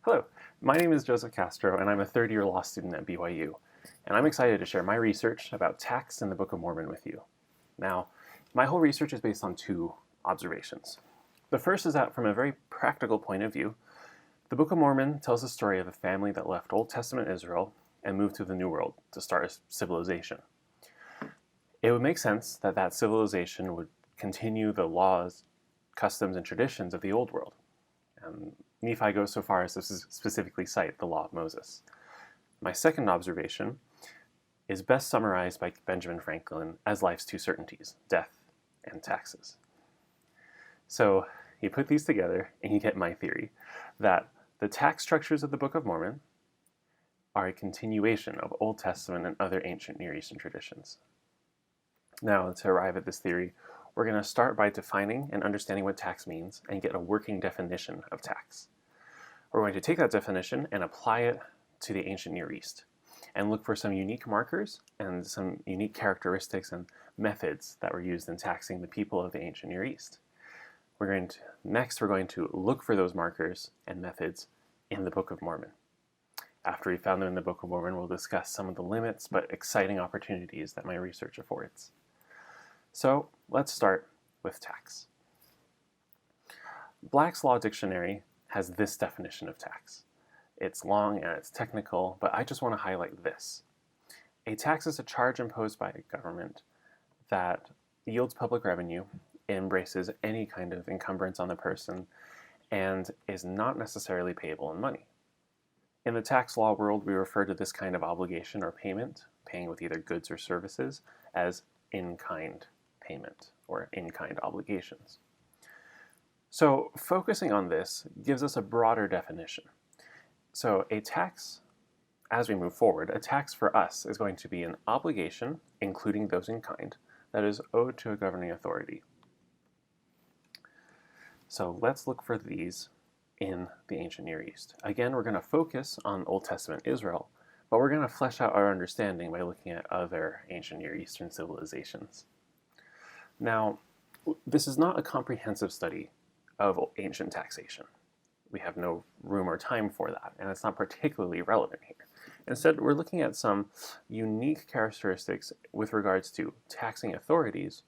Hello, my name is Joseph Castro, and I'm a third-year law student at BYU, and I'm excited to share my research about tax in the Book of Mormon with you. Now, my whole research is based on two observations. The first is that from a very practical point of view, the Book of Mormon tells the story of a family that left Old Testament Israel and moved to the New World to start a civilization. It would make sense that that civilization would continue the laws, customs, and traditions of the Old World. Nephi goes so far as to specifically cite the Law of Moses. My second observation is best summarized by Benjamin Franklin as life's two certainties, death and taxes. So you put these together and you get my theory that the tax structures of the Book of Mormon are a continuation of Old Testament and other ancient Near Eastern traditions. Now, to arrive at this theory, we're going to start by defining and understanding what tax means and get a working definition of tax. We're going to take that definition and apply it to the ancient Near East and look for some unique markers and some unique characteristics and methods that were used in taxing the people of the ancient Near East. Next, we're going to look for those markers and methods in the Book of Mormon. After we found them in the Book of Mormon, we'll discuss some of the limits but exciting opportunities that my research affords. So let's start with tax. Black's Law Dictionary has this definition of tax. It's long and it's technical, but I just want to highlight this. A tax is a charge imposed by a government that yields public revenue, embraces any kind of encumbrance on the person, and is not necessarily payable in money. In the tax law world, we refer to this kind of obligation or payment, paying with either goods or services, as in-kind payment or in-kind obligations. So focusing on this gives us a broader definition. So a tax, as we move forward, a tax for us is going to be an obligation, including those in kind, that is owed to a governing authority. So let's look for these in the ancient Near East. Again, we're going to focus on Old Testament Israel, but we're going to flesh out our understanding by looking at other ancient Near Eastern civilizations. Now, this is not a comprehensive study of ancient taxation. We have no room or time for that, and it's not particularly relevant here. Instead, we're looking at some unique characteristics with regards to taxing authorities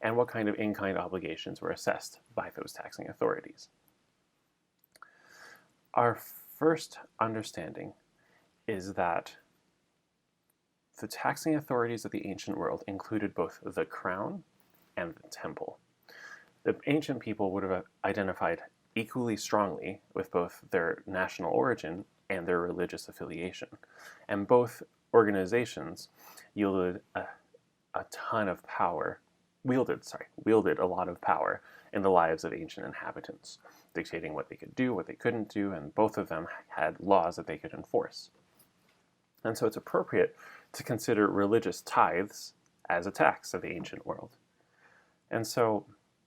and what kind of in-kind obligations were assessed by those taxing authorities. Our first understanding is that the taxing authorities of the ancient world included both the crown and the temple. The ancient people would have identified equally strongly with both their national origin and their religious affiliation. And both organizations wielded a lot of power in the lives of ancient inhabitants, dictating what they could do, what they couldn't do, and both of them had laws that they could enforce. And so it's appropriate to consider religious tithes as a tax of the ancient world. And so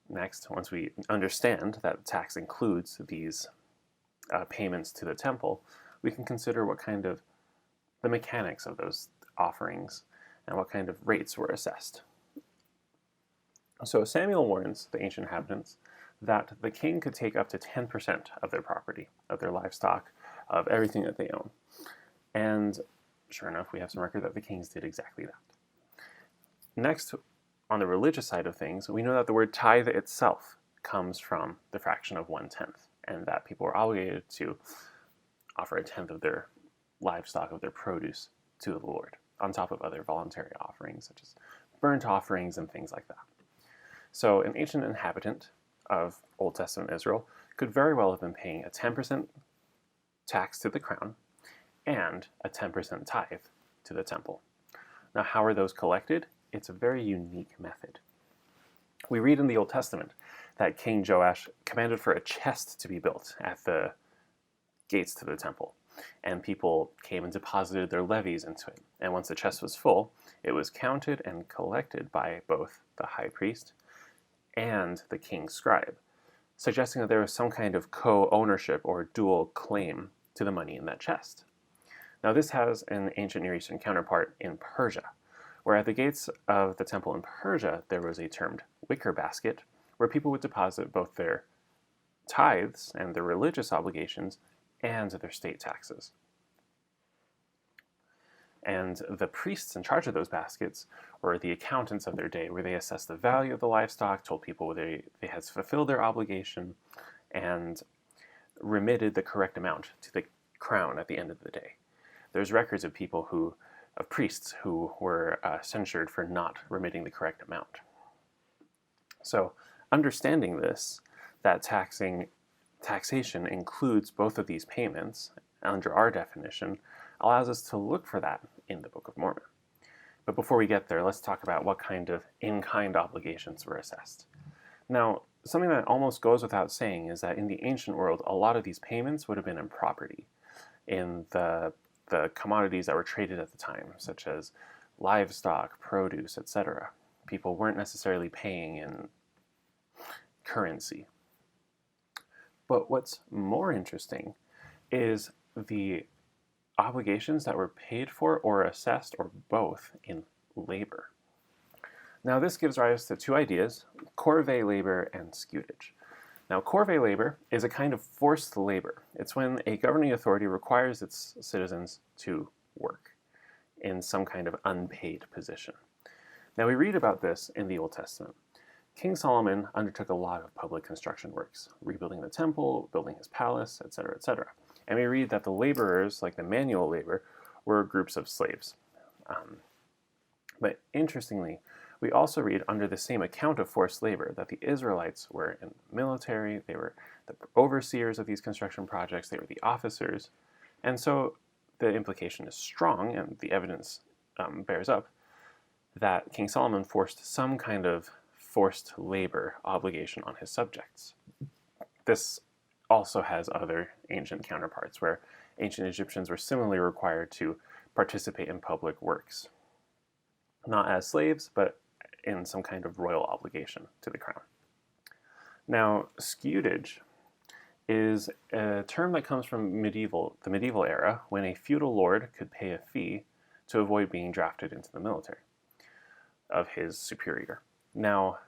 next, once we understand that tax includes these payments to the temple, we can consider what kind of the mechanics of those offerings and what kind of rates were assessed. So Samuel warns the ancient inhabitants that the king could take up to 10% of their property, of their livestock, of everything that they own. And sure enough, we have some record that the kings did exactly that. Next, on the religious side of things, we know that the word tithe itself comes from the fraction of 1/10, and that people were obligated to offer a tenth of their livestock, of their produce, to the Lord, on top of other voluntary offerings, such as burnt offerings and things like that. So an ancient inhabitant of Old Testament Israel could very well have been paying a 10% tax to the crown and a 10% tithe to the temple. Now, how are those collected? It's a very unique method. We read in the Old Testament that King Joash commanded for a chest to be built at the gates to the temple, and people came and deposited their levies into it. And once the chest was full, it was counted and collected by both the high priest and the king's scribe, suggesting that there was some kind of co-ownership or dual claim to the money in that chest. Now, this has an ancient Near Eastern counterpart in Persia, where at the gates of the temple in Persia, there was a termed wicker basket, where people would deposit both their tithes and their religious obligations and their state taxes. And the priests in charge of those baskets were the accountants of their day, where they assessed the value of the livestock, told people whether they had fulfilled their obligation, and remitted the correct amount to the crown at the end of the day. There's records of priests who were censured for not remitting the correct amount. So, understanding this, that taxation includes both of these payments, under our definition, allows us to look for that in the Book of Mormon. But before we get there, let's talk about what kind of in-kind obligations were assessed. Now, something that almost goes without saying is that in the ancient world, a lot of these payments would have been in property, in the commodities that were traded at the time, such as livestock, produce, etc. People weren't necessarily paying in currency. But what's more interesting is the obligations that were paid for or assessed, or both, in labor. Now this gives rise to two ideas, corvée labor and scutage. Now corvée labor is a kind of forced labor. It's when a governing authority requires its citizens to work in some kind of unpaid position. Now we read about this in the Old Testament. King Solomon undertook a lot of public construction works, rebuilding the temple, building his palace, etc., etc. And we read that the laborers, like the manual labor, were groups of slaves. But interestingly, we also read under the same account of forced labor that the Israelites were in the military, they were the overseers of these construction projects, they were the officers. And so the implication is strong, and the evidence bears up, that King Solomon forced some kind of forced labor obligation on his subjects. This also has other ancient counterparts, where ancient Egyptians were similarly required to participate in public works. Not as slaves, but in some kind of royal obligation to the crown. Now, scutage is a term that comes from the medieval era, when a feudal lord could pay a fee to avoid being drafted into the military of his superior. Now,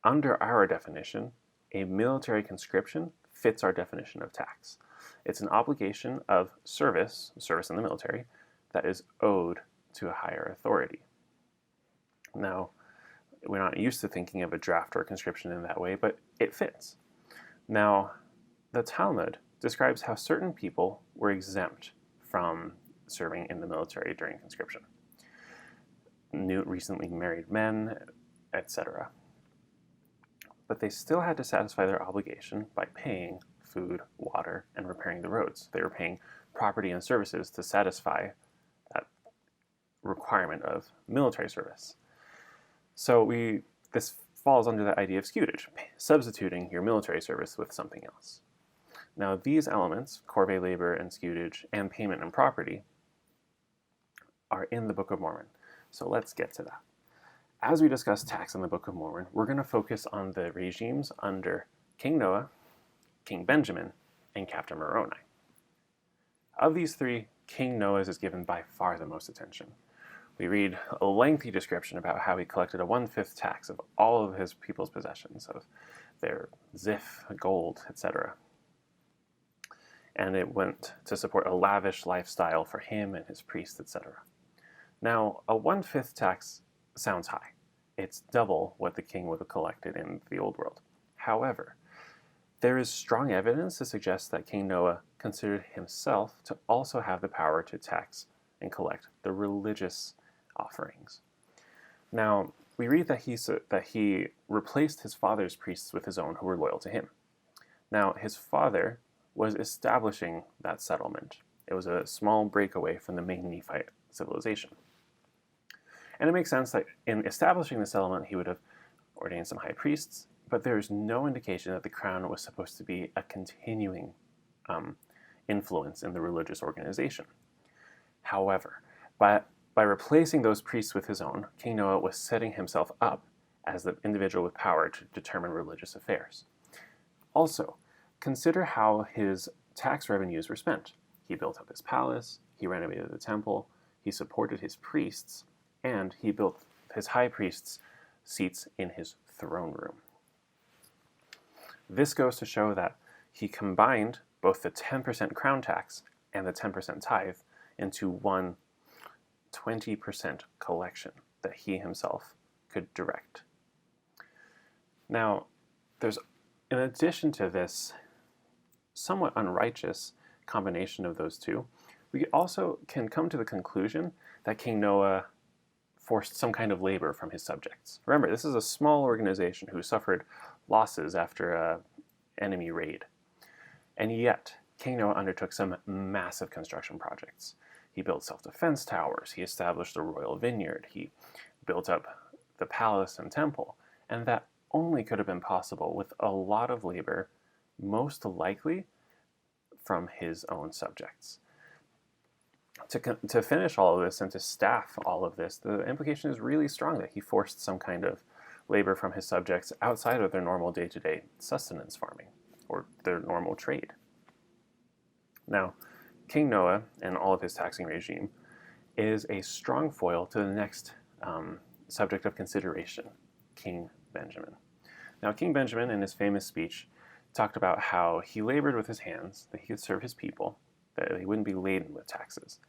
under our definition, a military conscription fits our definition of tax. It's an obligation of service in the military, that is owed to a higher authority. Now, we're not used to thinking of a draft or conscription in that way, but it fits. Now, the Talmud describes how certain people were exempt from serving in the military during conscription. Recently married men, etc. But they still had to satisfy their obligation by paying food, water, and repairing the roads. They were paying property and services to satisfy that requirement of military service. So this falls under the idea of scutage, substituting your military service with something else. Now these elements, corvée labor and scutage, and payment and property, are in the Book of Mormon. So let's get to that. As we discuss tax in the Book of Mormon, we're going to focus on the regimes under King Noah, King Benjamin, and Captain Moroni. Of these three, King Noah's is given by far the most attention. We read a lengthy description about how he collected a 1/5 tax of all of his people's possessions, of their ziph, gold, etc. And it went to support a lavish lifestyle for him and his priests, etc. Now, a 1/5 tax sounds high. It's double what the king would have collected in the old world. However, there is strong evidence to suggest that King Noah considered himself to also have the power to tax and collect the religious offerings. Now, we read that he replaced his father's priests with his own who were loyal to him. Now, his father was establishing that settlement. It was a small breakaway from the main Nephite civilization. And it makes sense that in establishing the settlement, he would have ordained some high priests, but there is no indication that the crown was supposed to be a continuing influence in the religious organization. However, by replacing those priests with his own, King Noah was setting himself up as the individual with power to determine religious affairs. Also, consider how his tax revenues were spent. He built up his palace, he renovated the temple, he supported his priests, and he built his high priests' seats in his throne room. This goes to show that he combined both the 10% crown tax and the 10% tithe into one 20% collection that he himself could direct. Now, there's, in addition to this somewhat unrighteous combination of those two, we also can come to the conclusion that King Noah forced some kind of labor from his subjects. Remember, this is a small organization who suffered losses after an enemy raid. And yet, King Noah undertook some massive construction projects. He built self-defense towers, he established a royal vineyard, he built up the palace and temple, and that only could have been possible with a lot of labor, most likely from his own subjects. To finish all of this and to staff all of this, the implication is really strong that he forced some kind of labor from his subjects outside of their normal day-to-day sustenance farming or their normal trade. Now, King Noah and all of his taxing regime is a strong foil to the next subject of consideration, King Benjamin. Now, King Benjamin, in his famous speech, talked about how he labored with his hands, that he could serve his people, that he wouldn't be laden with taxes.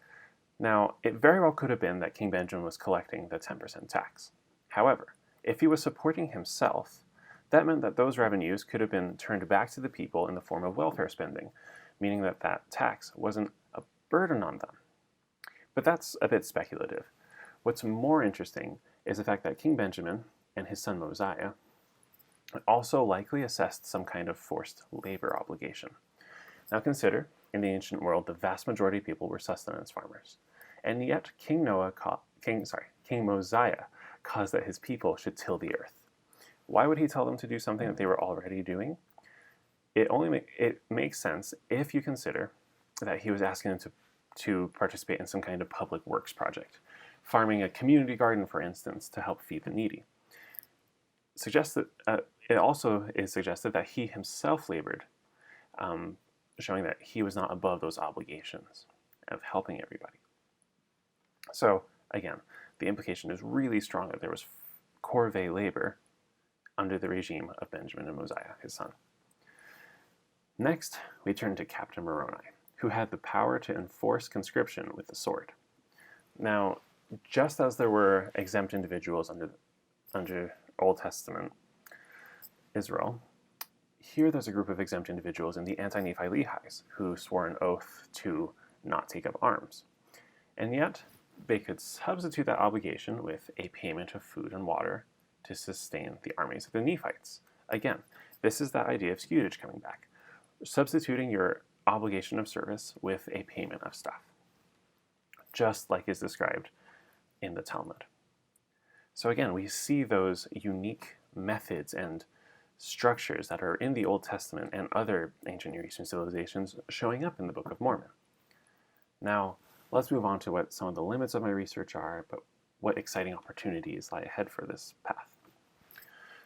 Now, it very well could have been that King Benjamin was collecting the 10% tax. However, if he was supporting himself, that meant that those revenues could have been turned back to the people in the form of welfare spending, meaning that that tax wasn't a burden on them. But that's a bit speculative. What's more interesting is the fact that King Benjamin and his son Mosiah also likely assessed some kind of forced labor obligation. Now consider, in the ancient world, the vast majority of people were sustenance farmers. And yet King Mosiah caused that his people should till the earth. Why would he tell them to do something that they were already doing? It makes sense if you consider that he was asking them to participate in some kind of public works project, farming a community garden, for instance, to help feed the needy. It also is suggested that he himself labored, showing that he was not above those obligations of helping everybody. So, again, the implication is really strong that there was corvée labor under the regime of Benjamin and Mosiah, his son. Next, we turn to Captain Moroni, who had the power to enforce conscription with the sword. Now, just as there were exempt individuals under Old Testament Israel, here there's a group of exempt individuals in the anti-Nephi Lehi's who swore an oath to not take up arms. And yet, they could substitute that obligation with a payment of food and water to sustain the armies of the Nephites. Again, this is that idea of scutage coming back, substituting your obligation of service with a payment of stuff, just like is described in the Talmud. So again, we see those unique methods and structures that are in the Old Testament and other ancient Near Eastern civilizations showing up in the Book of Mormon. Now, let's move on to what some of the limits of my research are, but what exciting opportunities lie ahead for this path.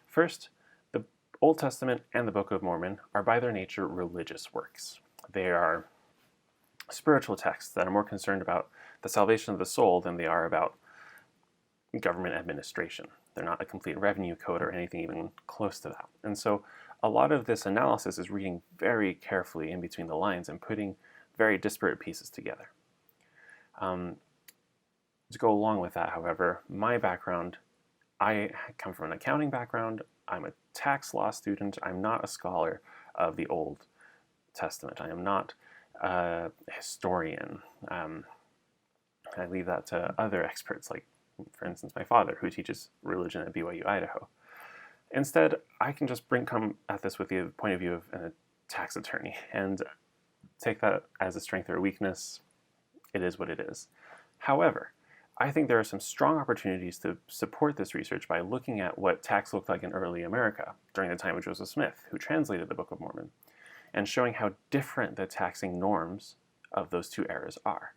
First, the Old Testament and the Book of Mormon are by their nature religious works. They are spiritual texts that are more concerned about the salvation of the soul than they are about government administration. They're not a complete revenue code or anything even close to that. And so a lot of this analysis is reading very carefully in between the lines and putting very disparate pieces together. To go along with that, however, my background, I come from an accounting background. I'm a tax law student. I'm not a scholar of the Old Testament. I am not a historian. I leave that to other experts, like, for instance, my father, who teaches religion at BYU, Idaho. Instead, I can just come at this with the point of view of a tax attorney and take that as a strength or a weakness. It is what it is. However, I think there are some strong opportunities to support this research by looking at what tax looked like in early America during the time of Joseph Smith, who translated the Book of Mormon, and showing how different the taxing norms of those two eras are.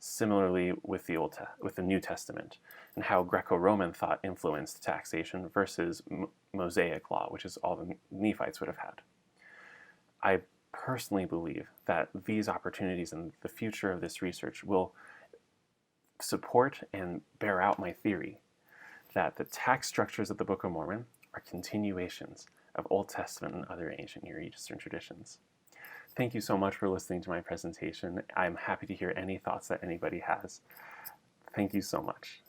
Similarly with the New Testament, and how Greco-Roman thought influenced taxation versus Mosaic law, which is all the Nephites would have had. I personally believe that these opportunities and the future of this research will support and bear out my theory that the tax structures of the Book of Mormon are continuations of Old Testament and other ancient Near Eastern traditions. thank you so much for listening to my presentation. I'm happy to hear any thoughts that anybody has. Thank you so much.